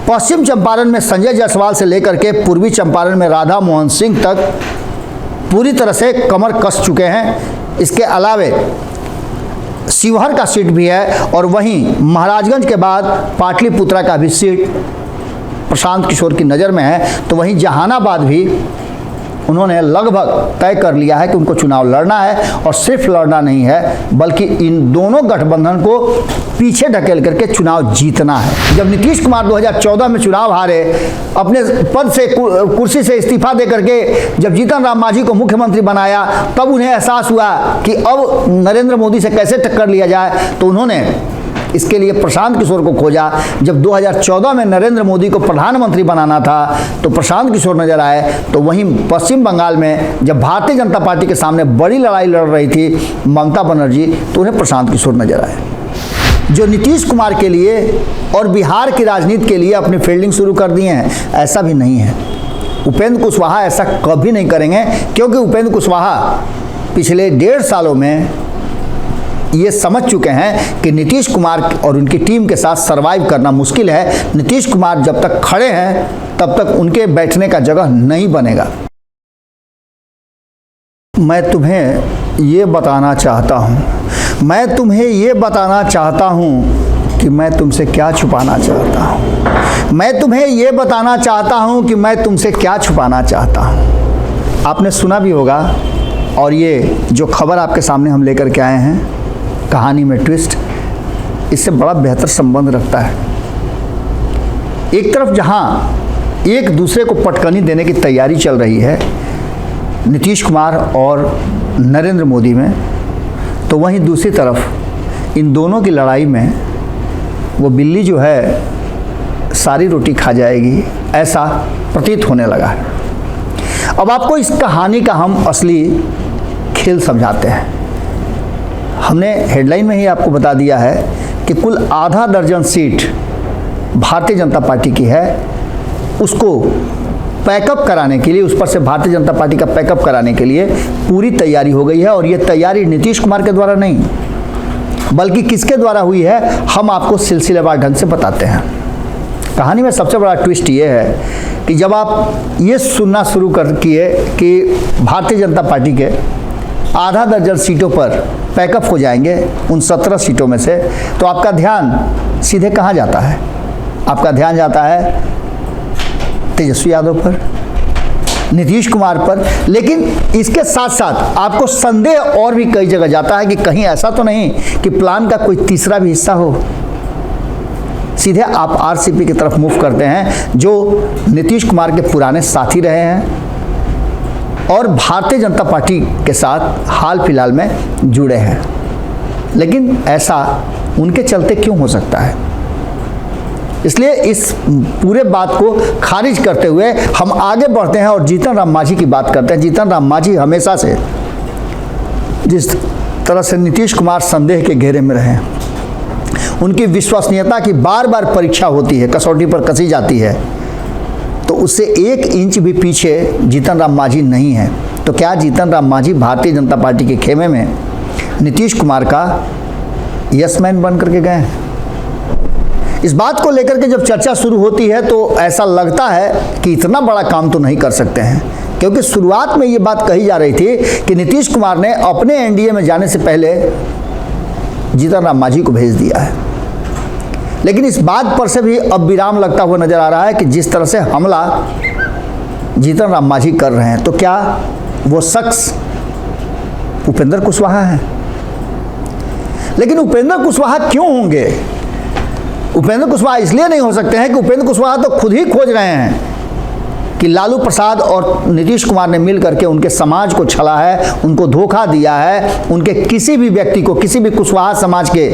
पश्चिम चंपारण में संजय जायसवाल से लेकर के पूर्वी चंपारण में राधा मोहन सिंह तक पूरी तरह से कमर कस चुके हैं। इसके अलावे शिवहर का सीट भी है और वहीं महाराजगंज के बाद पाटलिपुत्रा का भी सीट प्रशांत किशोर की नज़र में है। तो वहीं जहानाबाद भी उन्होंने लगभग तय कर लिया है कि उनको चुनाव लड़ना है, और सिर्फ लड़ना नहीं है बल्कि इन दोनों गठबंधन को पीछे ढकेल करके चुनाव जीतना है। जब नीतीश कुमार 2014 में चुनाव हारे, अपने पद से कुर्सी से इस्तीफा दे करके जब जीतन राम मांझी को मुख्यमंत्री बनाया, तब उन्हें एहसास हुआ कि अब नरेंद्र मोदी से कैसे टक्कर लिया जाए। तो उन्होंने इसके लिए प्रशांत किशोर को खोजा। जब 2014 में नरेंद्र मोदी को प्रधानमंत्री बनाना था तो प्रशांत किशोर नजर आए। तो वहीं पश्चिम बंगाल में जब भारतीय जनता पार्टी के सामने बड़ी लड़ाई लड़ रही थी ममता बनर्जी, तो उन्हें प्रशांत किशोर नजर आए। जो नीतीश कुमार के लिए और बिहार की राजनीति के लिए अपनी फील्डिंग शुरू कर दिए हैं, ऐसा भी नहीं है। उपेंद्र कुशवाहा ऐसा कभी नहीं करेंगे, क्योंकि उपेंद्र कुशवाहा पिछले 1.5 सालों में ये समझ चुके हैं कि नीतीश कुमार और उनकी टीम के साथ सरवाइव करना मुश्किल है। नीतीश कुमार जब तक खड़े हैं तब तक उनके बैठने का जगह नहीं बनेगा। मैं तुम्हें ये बताना चाहता हूँ कि मैं तुमसे क्या छुपाना चाहता हूँ। मैं तुम्हें ये बताना चाहता हूँ कि मैं तुमसे क्या छुपाना चाहता हूँ। आपने सुना भी होगा, और ये जो खबर आपके सामने हम लेकर के आए हैं, कहानी में ट्विस्ट इससे बड़ा बेहतर संबंध रखता है। एक तरफ जहां एक दूसरे को पटकनी देने की तैयारी चल रही है नीतीश कुमार और नरेंद्र मोदी में, तो वहीं दूसरी तरफ इन दोनों की लड़ाई में वो बिल्ली जो है सारी रोटी खा जाएगी, ऐसा प्रतीत होने लगा है। अब आपको इस कहानी का हम असली खेल समझाते हैं। हमने हेडलाइन में ही आपको बता दिया है कि कुल आधा दर्जन सीट भारतीय जनता पार्टी की है। उसको पैकअप कराने के लिए, उस पर से भारतीय जनता पार्टी का पैकअप कराने के लिए पूरी तैयारी हो गई है। और ये तैयारी नीतीश कुमार के द्वारा नहीं, बल्कि किसके द्वारा हुई है, हम आपको सिलसिलेवार ढंग से बताते हैं। कहानी में सबसे बड़ा ट्विस्ट ये है कि जब आप ये सुनना शुरू कर किए कि भारतीय जनता पार्टी के आधा दर्जन सीटों पर पैकअप हो जाएंगे उन 17 सीटों में से, तो आपका ध्यान सीधे कहाँ जाता है? आपका ध्यान जाता है तेजस्वी यादव पर, नीतीश कुमार पर। लेकिन इसके साथ साथ आपको संदेह और भी कई जगह जाता है कि कहीं ऐसा तो नहीं कि प्लान का कोई तीसरा भी हिस्सा हो। सीधे आप आरसीपी की तरफ मूव करते हैं, जो नीतीश कुमार के पुराने साथी रहे हैं और भारतीय जनता पार्टी के साथ हाल फिलहाल में जुड़े हैं। लेकिन ऐसा उनके चलते क्यों हो सकता है? इसलिए इस पूरे बात को खारिज करते हुए हम आगे बढ़ते हैं और जीतन राम मांझी की बात करते हैं। जीतन राम मांझी हमेशा से जिस तरह से नीतीश कुमार संदेह के घेरे में रहे, उनकी विश्वसनीयता की बार बार परीक्षा होती है, कसौटी पर कसी जाती है, तो उससे 1 इंच भी पीछे जीतन राम मांझी नहीं है। तो क्या जीतन राम मांझी भारतीय जनता पार्टी के खेमे में नीतीश कुमार का यस मैन बन करके गए हैं? इस बात को लेकर के जब चर्चा शुरू होती है तो ऐसा लगता है कि इतना बड़ा काम तो नहीं कर सकते हैं, क्योंकि शुरुआत में ये बात कही जा रही थी कि नीतीश कुमार ने अपने एनडीए में जाने से पहले जीतन राम मांझी को भेज दिया है। लेकिन इस बात पर से भी अब विराम लगता हुआ नजर आ रहा है कि जिस तरह से हमला जीतन राम मांझी कर रहे हैं, तो क्या वो शख्स उपेंद्र कुशवाहा है? लेकिन उपेंद्र कुशवाहा क्यों होंगे? उपेंद्र कुशवाहा इसलिए नहीं हो सकते हैं कि उपेंद्र कुशवाहा तो खुद ही खोज रहे हैं कि लालू प्रसाद और नीतीश कुमार ने मिल करके उनके समाज को छला है, उनको धोखा दिया है, उनके किसी भी व्यक्ति को, किसी भी कुशवाहा समाज के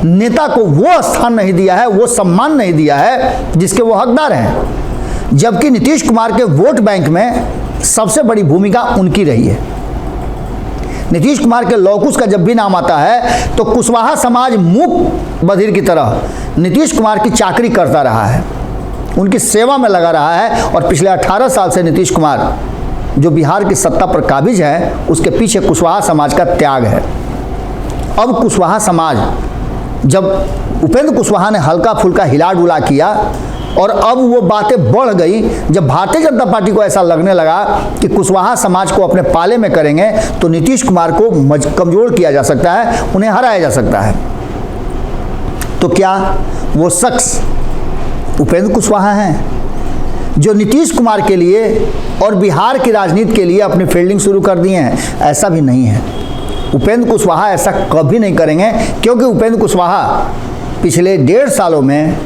नेता को वो स्थान नहीं दिया है, वो सम्मान नहीं दिया है जिसके वो हकदार हैं। जबकि नीतीश कुमार के वोट बैंक में सबसे बड़ी भूमिका उनकी रही है। नीतीश कुमार के लौकुश का जब भी नाम आता है तो कुशवाहा समाज मूक बधिर की तरह नीतीश कुमार की चाकरी करता रहा है, उनकी सेवा में लगा रहा है। और पिछले 18 साल से नीतीश कुमार जो बिहार की सत्ता पर काबिज है, उसके पीछे कुशवाहा समाज का त्याग है। अब कुशवाहा समाज, जब उपेंद्र कुशवाहा ने हल्का फुल्का हिला डुला किया और अब वो बातें बढ़ गई जब भारतीय जनता पार्टी को ऐसा लगने लगा कि कुशवाहा समाज को अपने पाले में करेंगे तो नीतीश कुमार को कमजोर किया जा सकता है, उन्हें हराया जा सकता है। तो क्या वो शख्स उपेंद्र कुशवाहा हैं जो नीतीश कुमार के लिए और बिहार की राजनीति के लिए अपनी फील्डिंग शुरू कर दिए हैं? ऐसा भी नहीं है। उपेंद्र कुशवाहा ऐसा कभी नहीं करेंगे, क्योंकि उपेंद्र कुशवाहा पिछले 1.5 सालों में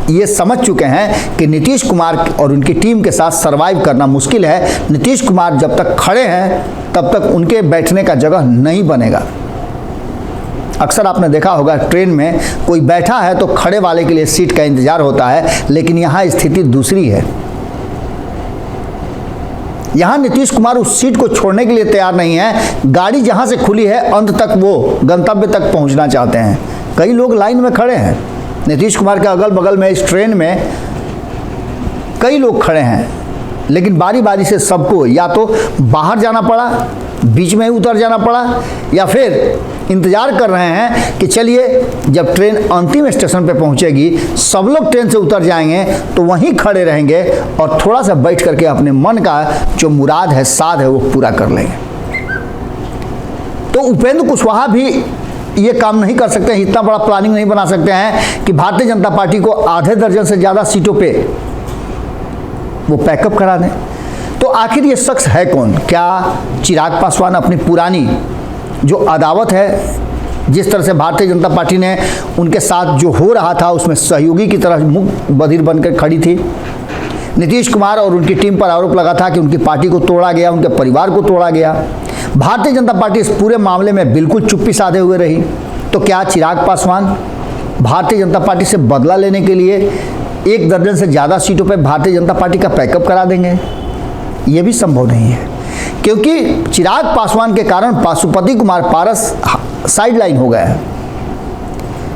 ये समझ चुके हैं कि नीतीश कुमार और उनकी टीम के साथ सरवाइव करना मुश्किल है। नीतीश कुमार जब तक खड़े हैं तब तक उनके बैठने का जगह नहीं बनेगा। अक्सर आपने देखा होगा ट्रेन में कोई बैठा है तो खड़े वाले के लिए सीट का इंतजार होता है, लेकिन यहाँ स्थिति दूसरी है। यहाँ नीतीश कुमार उस सीट को छोड़ने के लिए तैयार नहीं है। गाड़ी जहाँ से खुली है अंत तक वो गंतव्य तक पहुँचना चाहते हैं। कई लोग लाइन में खड़े हैं, नीतीश कुमार के अगल बगल में इस ट्रेन में कई लोग खड़े हैं, लेकिन बारी बारी से सबको या तो बाहर जाना पड़ा, बीच में ही उतर जाना पड़ा, या फिर इंतजार कर रहे हैं कि चलिए जब ट्रेन अंतिम स्टेशन पे पहुंचेगी सब लोग ट्रेन से उतर जाएंगे तो वहीं खड़े रहेंगे और थोड़ा सा बैठ करके अपने मन का जो मुराद है, साध है, वो पूरा कर लेंगे। तो उपेंद्र कुशवाहा भी ये काम नहीं कर सकते हैं, इतना बड़ा प्लानिंग नहीं बना सकते हैं कि भारतीय जनता पार्टी को आधे दर्जन से ज़्यादा सीटों पे वो पैकअप करा दें। तो आखिर ये शख्स है कौन? क्या चिराग पासवान अपनी पुरानी जो अदावत है, जिस तरह से भारतीय जनता पार्टी ने उनके साथ जो हो रहा था उसमें सहयोगी की तरह मुख बधिर बनकर खड़ी थी? नीतीश कुमार और उनकी टीम पर आरोप लगा था कि उनकी पार्टी को तोड़ा गया, उनके परिवार को तोड़ा गया। भारतीय जनता पार्टी इस पूरे मामले में बिल्कुल चुप्पी साधे हुए रही। तो क्या चिराग पासवान भारतीय जनता पार्टी से बदला लेने के लिए 1 दर्जन से ज़्यादा सीटों पर भारतीय जनता पार्टी का पैकअप करा देंगे? ये भी संभव नहीं है, क्योंकि चिराग पासवान के कारण पशुपति कुमार पारस साइडलाइन हो गया है।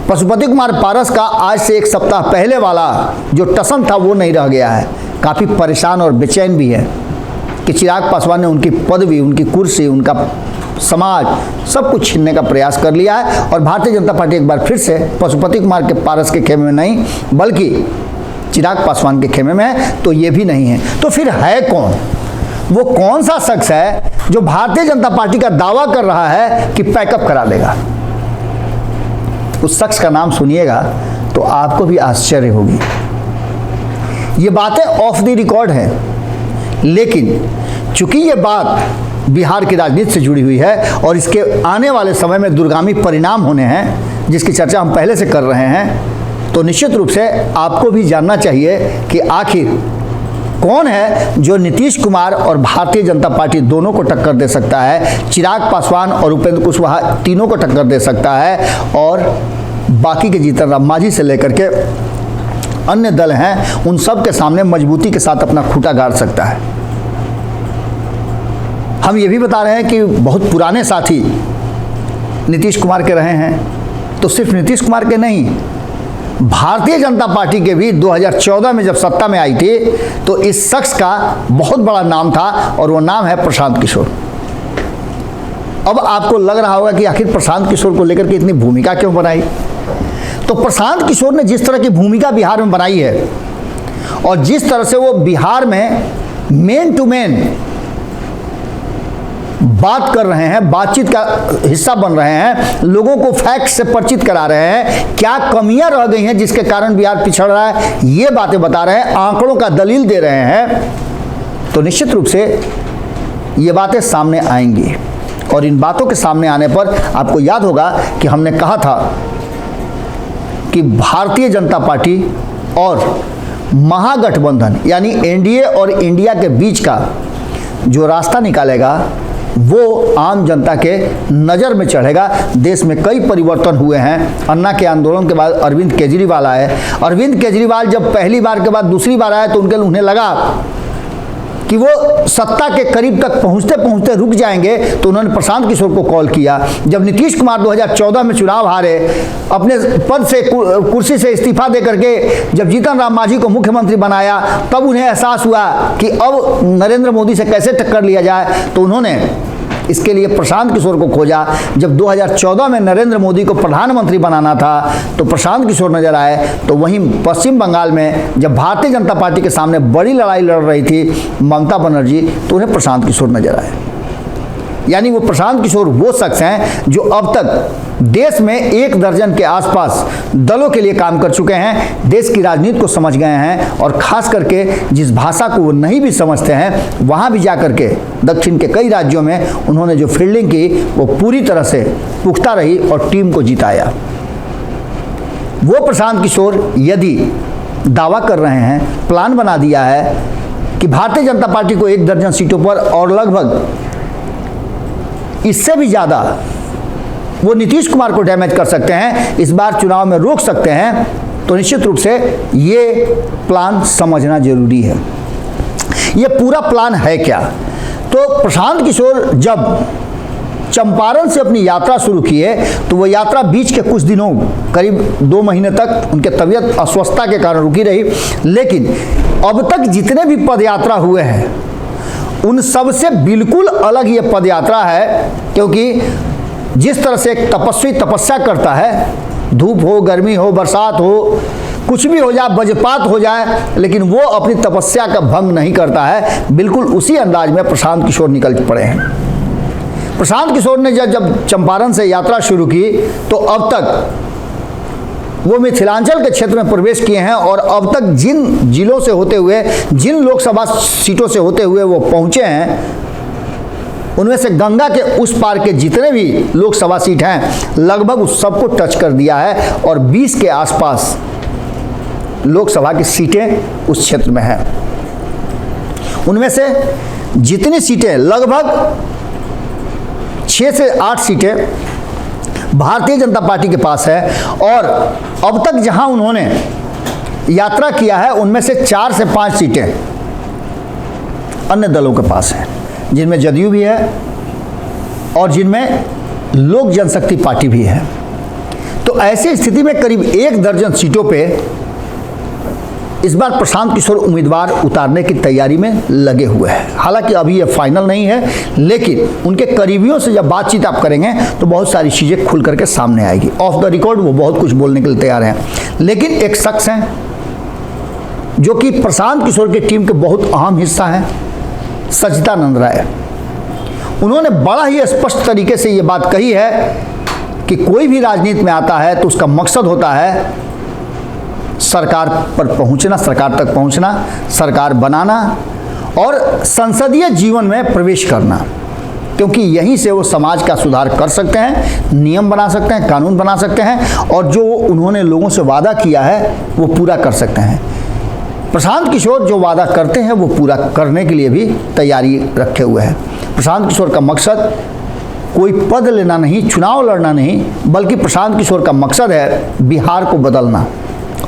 पशुपति कुमार पारस का आज से 1 सप्ताह पहले वाला जो टसन था वो नहीं रह गया है। काफ़ी परेशान और बेचैन भी है कि चिराग पासवान ने उनकी पदवी, उनकी कुर्सी, उनका समाज सब कुछ छीनने का प्रयास कर लिया है। और भारतीय जनता पार्टी एक बार फिर से पशुपति कुमार के पारस के खेमे में नहीं बल्कि चिराग पासवान के खेमे में है। तो ये भी नहीं है। तो फिर है कौन? वो कौन सा शख्स है जो भारतीय जनता पार्टी का दावा कर रहा है कि पैकअप करा देगा? उस शख्स का नाम सुनिएगा तो आपको भी आश्चर्य होगी। ये बातें ऑफ द रिकॉर्ड हैं, लेकिन चूंकि ये बात बिहार की राजनीति से जुड़ी हुई है और इसके आने वाले समय में दूरगामी परिणाम होने हैं जिसकी चर्चा हम पहले से कर रहे हैं, तो निश्चित रूप से आपको भी जानना चाहिए कि आखिर कौन है जो नीतीश कुमार और भारतीय जनता पार्टी दोनों को टक्कर दे सकता है। चिराग पासवान और उपेंद्र कुशवाहा तीनों को टक्कर दे सकता है, और बाकी के जीतन राम मांझी से लेकर के अन्य दल हैं उन सब के सामने मजबूती के साथ अपना खूंटा गाड़ सकता है। हम ये भी बता रहे हैं कि बहुत पुराने साथी नीतीश कुमार के रहे हैं, तो सिर्फ नीतीश कुमार के नहीं, भारतीय जनता पार्टी के भी 2014 में जब सत्ता में आई थी तो इस शख्स का बहुत बड़ा नाम था और वो नाम है प्रशांत किशोर। अब आपको लग रहा होगा कि आखिर प्रशांत किशोर को लेकर के इतनी भूमिका क्यों बनाई? तो प्रशांत किशोर ने जिस तरह की भूमिका बिहार में बनाई है और जिस तरह से वो बिहार में मेन टू मेन बात कर रहे हैं, बातचीत का हिस्सा बन रहे हैं, लोगों को फैक्ट से परिचित करा रहे हैं, क्या कमियां रह गई हैं जिसके कारण बिहार पिछड़ रहा है, ये बातें बता रहे हैं, आंकड़ों का दलील दे रहे हैं, तो निश्चित रूप से ये बातें सामने आएंगी। और इन बातों के सामने आने पर आपको याद होगा कि हमने कहा था कि भारतीय जनता पार्टी और महागठबंधन यानी एनडीए और इंडिया के बीच का जो रास्ता निकालेगा वो आम जनता के नज़र में चढ़ेगा। देश में कई परिवर्तन हुए हैं। अन्ना के आंदोलन के बाद अरविंद केजरीवाल आए। अरविंद केजरीवाल जब पहली बार के बाद दूसरी बार आए तो उन्हें लगा कि वो सत्ता के करीब तक पहुंचते पहुंचते रुक जाएंगे, तो उन्होंने प्रशांत किशोर को कॉल किया। जब नीतीश कुमार 2014 में चुनाव हारे, अपने पद से कुर्सी से इस्तीफा दे करके जब जीतन राम मांझी को मुख्यमंत्री बनाया, तब उन्हें एहसास हुआ कि अब नरेंद्र मोदी से कैसे टक्कर लिया जाए, तो उन्होंने इसके लिए प्रशांत किशोर को खोजा। जब 2014 में नरेंद्र मोदी को प्रधानमंत्री बनाना था तो प्रशांत किशोर नजर आए। तो वहीं पश्चिम बंगाल में जब भारतीय जनता पार्टी के सामने बड़ी लड़ाई लड़ रही थी ममता बनर्जी, तो उन्हें प्रशांत किशोर नजर आए। यानी वो प्रशांत किशोर वो शख्स हैं जो अब तक देश में 1 दर्जन के आसपास दलों के लिए काम कर चुके हैं, देश की राजनीति को समझ गए हैं और खास करके जिस भाषा को वो नहीं भी समझते हैं वहाँ भी जा करके दक्षिण के कई राज्यों में उन्होंने जो फील्डिंग की वो पूरी तरह से पुख्ता रही और टीम को जिताया। वो प्रशांत किशोर यदि दावा कर रहे हैं, प्लान बना दिया है कि भारतीय जनता पार्टी को 1 दर्जन सीटों पर और लगभग इससे भी ज़्यादा वो नीतीश कुमार को डैमेज कर सकते हैं, इस बार चुनाव में रोक सकते हैं, तो निश्चित रूप से ये प्लान समझना जरूरी है। ये पूरा प्लान है क्या? तो प्रशांत किशोर जब चंपारण से अपनी यात्रा शुरू किए तो वो यात्रा बीच के कुछ दिनों करीब 2 महीने तक उनके तबीयत अस्वस्थता के कारण रुकी रही, लेकिन अब तक जितने भी पदयात्रा हुए हैं उन सब से बिल्कुल अलग ये पदयात्रा है। क्योंकि जिस तरह से एक तपस्वी तपस्या करता है, धूप हो, गर्मी हो, बरसात हो, कुछ भी हो जाए, वज्रपात हो जाए, लेकिन वो अपनी तपस्या का भंग नहीं करता है, बिल्कुल उसी अंदाज में प्रशांत किशोर निकल पड़े हैं। प्रशांत किशोर ने जब चंपारण से यात्रा शुरू की तो अब तक वो मिथिलांचल के क्षेत्र में प्रवेश किए हैं और अब तक जिन जिलों से होते हुए, जिन लोकसभा सीटों से होते हुए वो पहुंचे हैं, उनमें से गंगा के उस पार के जितने भी लोकसभा सीट हैं लगभग उस सबको टच कर दिया है और 20 के आसपास लोकसभा की सीटें उस क्षेत्र में हैं। उनमें से जितनी सीटें लगभग 6 से 8 सीटें भारतीय जनता पार्टी के पास है और अब तक जहां उन्होंने यात्रा किया है उनमें से 4 से 5 सीटें अन्य दलों के पास हैं, जिनमें जदयू भी है और जिनमें लोक जनशक्ति पार्टी भी है। तो ऐसी स्थिति में करीब 1 दर्जन सीटों पे इस बार प्रशांत किशोर उम्मीदवार उतारने की तैयारी में लगे हुए हैं। हालांकि अभी ये फाइनल नहीं है, लेकिन उनके करीबियों से जब बातचीत आप करेंगे तो बहुत सारी चीज़ें खुल करके सामने आएगी। ऑफ द रिकॉर्ड वो बहुत कुछ बोलने के लिए तैयार हैं, लेकिन एक शख्स हैं जो कि प्रशांत किशोर की टीम के बहुत अहम हिस्सा हैं, सच्चिदानंद राय। उन्होंने बड़ा ही स्पष्ट तरीके से ये बात कही है कि कोई भी राजनीति में आता है तो उसका मकसद होता है सरकार पर पहुंचना, सरकार तक पहुंचना, सरकार बनाना और संसदीय जीवन में प्रवेश करना, क्योंकि यहीं से वो समाज का सुधार कर सकते हैं, नियम बना सकते हैं, कानून बना सकते हैं और जो उन्होंने लोगों से वादा किया है वो पूरा कर सकते हैं। प्रशांत किशोर जो वादा करते हैं वो पूरा करने के लिए भी तैयारी रखे हुए हैं। प्रशांत किशोर का मकसद कोई पद लेना नहीं, चुनाव लड़ना नहीं, बल्कि प्रशांत किशोर का मकसद है बिहार को बदलना।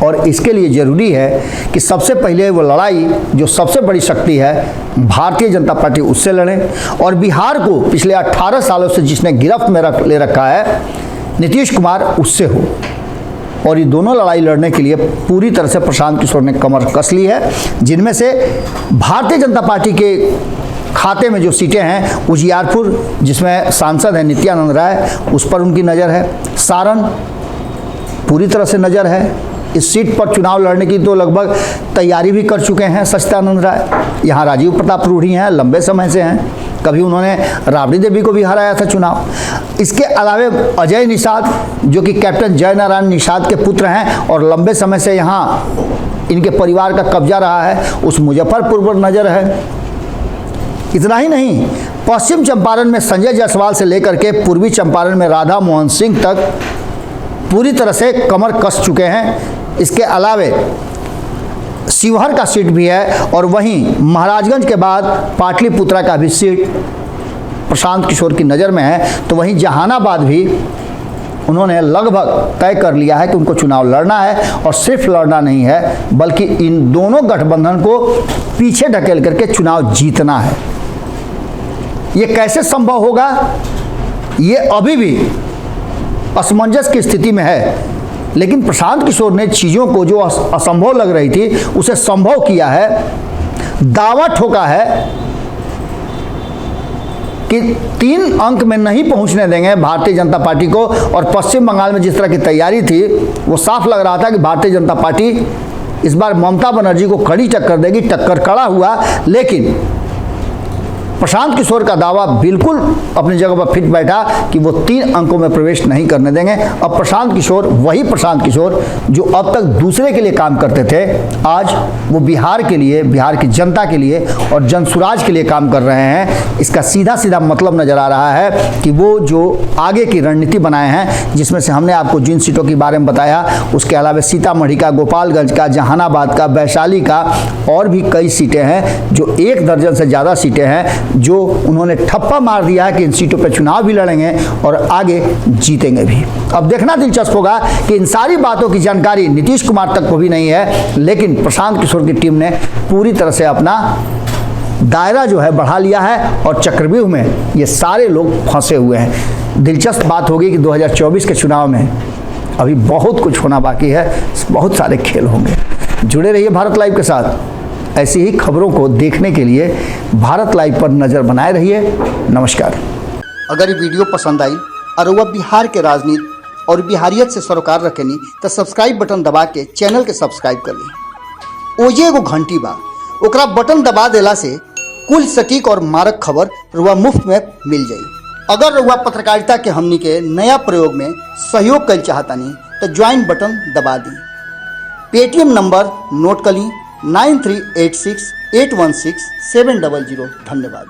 और इसके लिए ज़रूरी है कि सबसे पहले वो लड़ाई जो सबसे बड़ी शक्ति है भारतीय जनता पार्टी उससे लड़े और बिहार को पिछले 18 सालों से जिसने गिरफ्त में ले रखा है नीतीश कुमार, उससे हो। और ये दोनों लड़ाई लड़ने के लिए पूरी तरह से प्रशांत किशोर ने कमर कस ली है, जिनमें से भारतीय जनता पार्टी के खाते में जो सीटें हैं उजियारपुर, जिसमें सांसद है नित्यानंद राय, उस पर उनकी नज़र है। सारण पूरी तरह से नज़र है। इस सीट पर चुनाव लड़ने की तो लगभग तैयारी भी कर चुके हैं सच्चिदानंद राय। यहाँ राजीव प्रताप रूढ़ी हैं, लंबे समय से हैं, कभी उन्होंने राबड़ी देवी को भी हराया था चुनाव। इसके अलावे अजय निषाद जो कि कैप्टन जय नारायण निषाद के पुत्र हैं और लंबे समय से यहाँ इनके परिवार का कब्जा रहा है, उस मुजफ्फरपुर पर नज़र है। इतना ही नहीं, पश्चिम चंपारण में संजय जायसवाल से लेकर के पूर्वी चंपारण में राधा मोहन सिंह तक पूरी तरह से कमर कस चुके हैं। इसके अलावे शिवहर का सीट भी है और वहीं महाराजगंज के बाद पाटलिपुत्रा का भी सीट प्रशांत किशोर की नज़र में है। तो वहीं जहानाबाद भी उन्होंने लगभग तय कर लिया है कि उनको चुनाव लड़ना है और सिर्फ लड़ना नहीं है बल्कि इन दोनों गठबंधन को पीछे ढकेल करके चुनाव जीतना है। ये कैसे संभव होगा, ये अभी भी असमंजस की स्थिति में है, लेकिन प्रशांत किशोर ने चीज़ों को जो असंभव लग रही थी उसे संभव किया है। दावा ठोका है कि 3 अंक में नहीं पहुंचने देंगे भारतीय जनता पार्टी को। और पश्चिम बंगाल में जिस तरह की तैयारी थी, वो साफ लग रहा था कि भारतीय जनता पार्टी इस बार ममता बनर्जी को कड़ी टक्कर देगी। टक्कर कड़ा हुआ, लेकिन प्रशांत किशोर का दावा बिल्कुल अपनी जगह पर फिट बैठा कि वो 3 अंकों में प्रवेश नहीं करने देंगे। अब प्रशांत किशोर, वही प्रशांत किशोर जो अब तक दूसरे के लिए काम करते थे, आज वो बिहार के लिए, बिहार की जनता के लिए और जनसुराज के लिए काम कर रहे हैं। इसका सीधा सीधा मतलब नजर आ रहा है कि वो जो आगे की रणनीति बनाए हैं, जिसमें से हमने आपको जिन सीटों के बारे में बताया, उसके अलावा सीतामढ़ी का, गोपालगंज का, जहानाबाद का, वैशाली का और भी कई सीटें हैं, जो 1 दर्जन से ज़्यादा सीटें हैं, जो उन्होंने ठप्पा मार दिया है कि इन सीटों पर चुनाव भी लड़ेंगे और आगे जीतेंगे भी। अब देखना दिलचस्प होगा कि इन सारी बातों की जानकारी नीतीश कुमार तक को भी नहीं है, लेकिन प्रशांत किशोर की टीम ने पूरी तरह से अपना दायरा जो है बढ़ा लिया है और चक्रव्यूह में ये सारे लोग फंसे हुए हैं। दिलचस्प बात होगी कि 2024 के चुनाव में अभी बहुत कुछ होना बाकी है, बहुत सारे खेल होंगे। जुड़े रहिए भारत लाइव के साथ। ऐसी ही खबरों को देखने के लिए भारत लाइव पर नज़र बनाए रहिए। नमस्कार। अगर ये वीडियो पसंद आई और वह बिहार के राजनीति और बिहारियत से सरोकार रखेनी तो सब्सक्राइब बटन दबा के चैनल के सब्सक्राइब कर ली। ओजे एगो घंटी बा, ओकरा बटन दबा देला से कुल सटीक और मारक खबर रुआ मुफ्त में मिल जाई। अगर रुआ पत्रकारिता के हमनी के नया प्रयोग में सहयोग कर चाहतानी तो ज्वाइन बटन दबा दी। पेटीएम नंबर नोट कर ली 9386816700। धन्यवाद।